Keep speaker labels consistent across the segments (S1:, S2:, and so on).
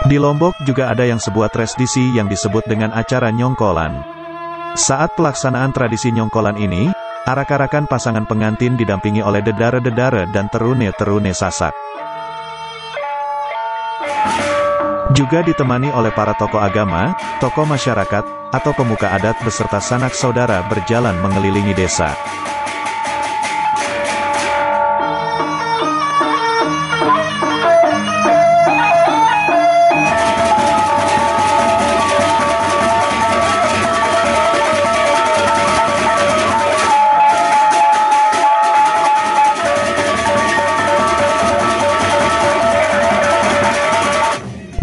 S1: Di Lombok juga ada yang sebuah tradisi yang disebut dengan acara nyongkolan. Saat pelaksanaan tradisi nyongkolan ini, arak-arakan pasangan pengantin didampingi oleh dedare-dedare dan terune-terune Sasak. Juga ditemani oleh para tokoh agama, tokoh masyarakat, atau pemuka adat beserta sanak saudara berjalan mengelilingi desa.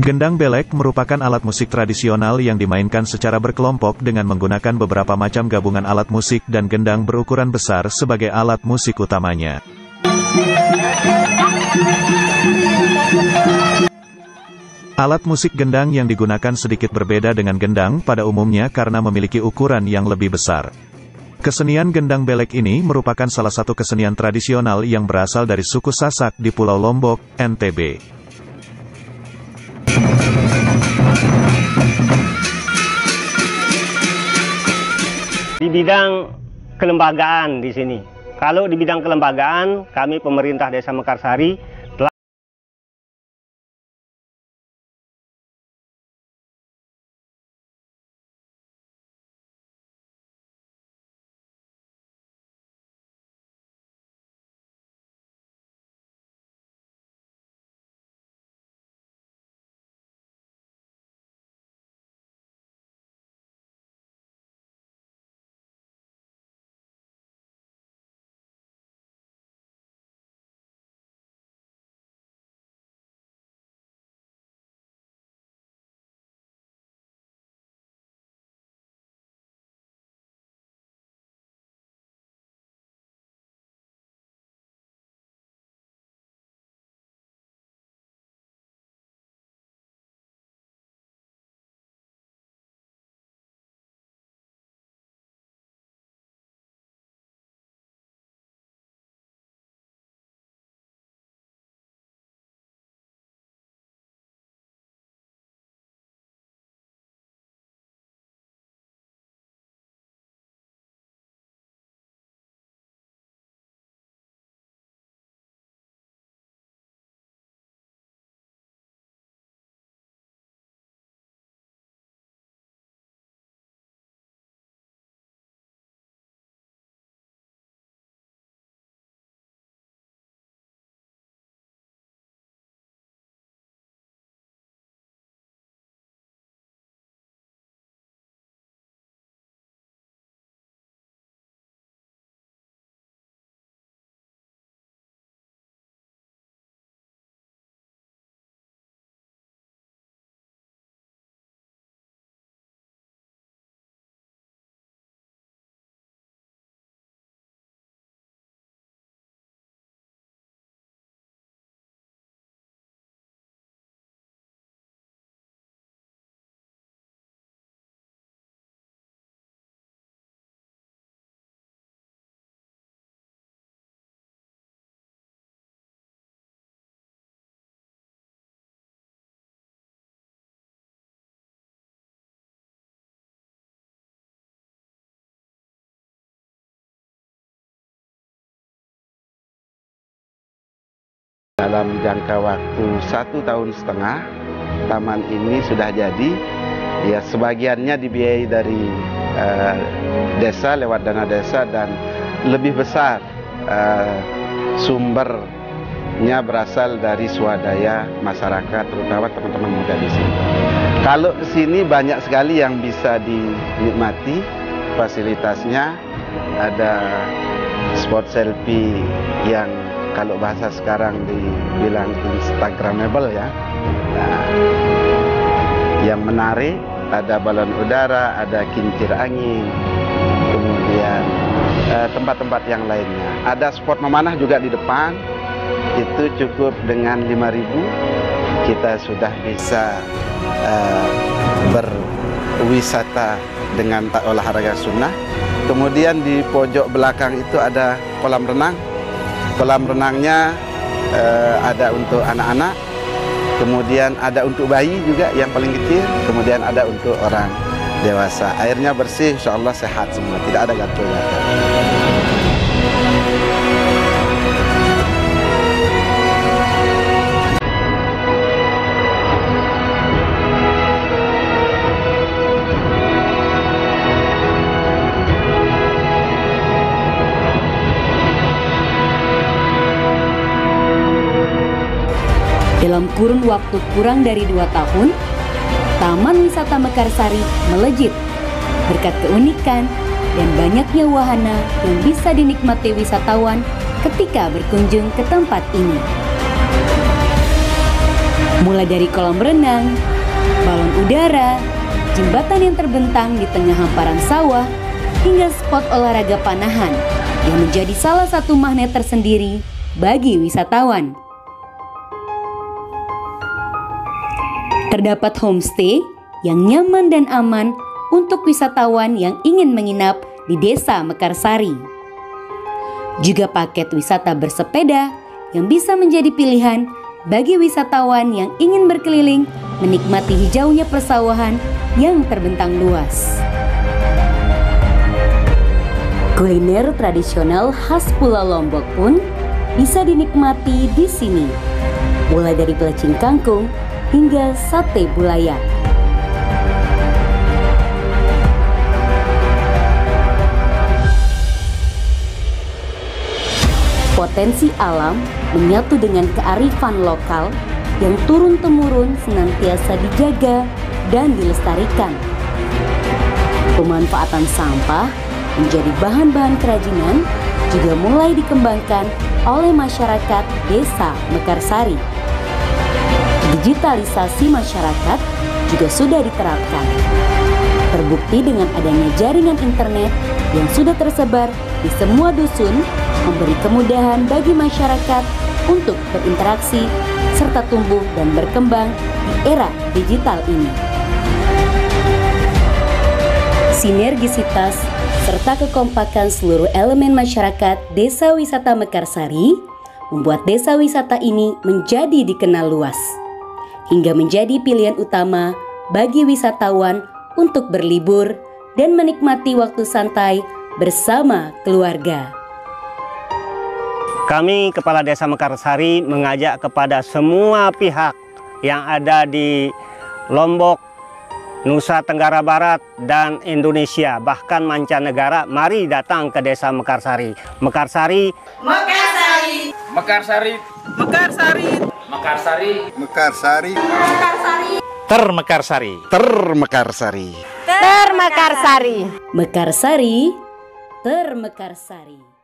S1: Gendang belek merupakan alat musik tradisional yang dimainkan secara berkelompok dengan menggunakan beberapa macam gabungan alat musik dan gendang berukuran besar sebagai alat musik utamanya. Alat musik gendang yang digunakan sedikit berbeda dengan gendang pada umumnya karena memiliki ukuran yang lebih besar. Kesenian gendang belek ini merupakan salah satu kesenian tradisional yang berasal dari suku Sasak di Pulau Lombok, NTB.
S2: Di bidang kelembagaan di sini. Kalau di bidang kelembagaan, kami pemerintah Desa Mekarsari telah
S3: dalam jangka waktu 1,5 tahun, taman ini sudah jadi. Ya, sebagiannya dibiayai dari desa lewat dana desa dan lebih besar sumbernya berasal dari swadaya masyarakat, terutama teman-teman muda di sini. Kalau ke sini banyak sekali yang bisa dinikmati fasilitasnya. Ada spot selfie yang kalau bahasa sekarang dibilang instagramable ya. Nah, yang menarik, ada balon udara, ada kincir angin, kemudian tempat-tempat yang lainnya. Ada spot memanah juga di depan, itu cukup dengan 5.000 kita sudah bisa berwisata dengan olahraga sunnah. Kemudian di pojok belakang itu ada kolam renang. Kolam renangnya ada untuk anak-anak, kemudian ada untuk bayi juga yang paling kecil, kemudian ada untuk orang dewasa. Airnya bersih, insya Allah sehat semua, tidak ada gatal-gatal.
S4: Dalam kurun waktu kurang dari 2 tahun, Taman Wisata Mekarsari melejit berkat keunikan dan banyaknya wahana yang bisa dinikmati wisatawan ketika berkunjung ke tempat ini. Mulai dari kolam renang, balon udara, jembatan yang terbentang di tengah hamparan sawah, hingga spot olahraga panahan yang menjadi salah satu magnet tersendiri bagi wisatawan. Terdapat homestay yang nyaman dan aman untuk wisatawan yang ingin menginap di Desa Mekarsari. Juga paket wisata bersepeda yang bisa menjadi pilihan bagi wisatawan yang ingin berkeliling menikmati hijaunya persawahan yang terbentang luas. Kuliner tradisional khas Pulau Lombok pun bisa dinikmati di sini, mulai dari pelecing kangkung hingga sate bulayak. Potensi alam menyatu dengan kearifan lokal yang turun-temurun senantiasa dijaga dan dilestarikan. Pemanfaatan sampah menjadi bahan-bahan kerajinan juga mulai dikembangkan oleh masyarakat Desa Mekarsari. Digitalisasi masyarakat juga sudah diterapkan. Terbukti dengan adanya jaringan internet yang sudah tersebar di semua dusun, memberi kemudahan bagi masyarakat untuk berinteraksi serta tumbuh dan berkembang di era digital ini. Sinergisitas serta kekompakan seluruh elemen masyarakat Desa Wisata Mekarsari membuat desa wisata ini menjadi dikenal luas, hingga menjadi pilihan utama bagi wisatawan untuk berlibur dan menikmati waktu santai bersama keluarga.
S2: Kami Kepala Desa Mekarsari mengajak kepada semua pihak yang ada di Lombok, Nusa Tenggara Barat, dan Indonesia, bahkan mancanegara, mari datang ke Desa Mekarsari. Mekarsari,
S5: Mekarsari, Mekarsari, Mekarsari, Mekarsari, Mekarsari, Mekarsari,
S6: Termekarsari,
S3: Termekarsari,
S4: Termekarsari, Mekarsari, Termekarsari.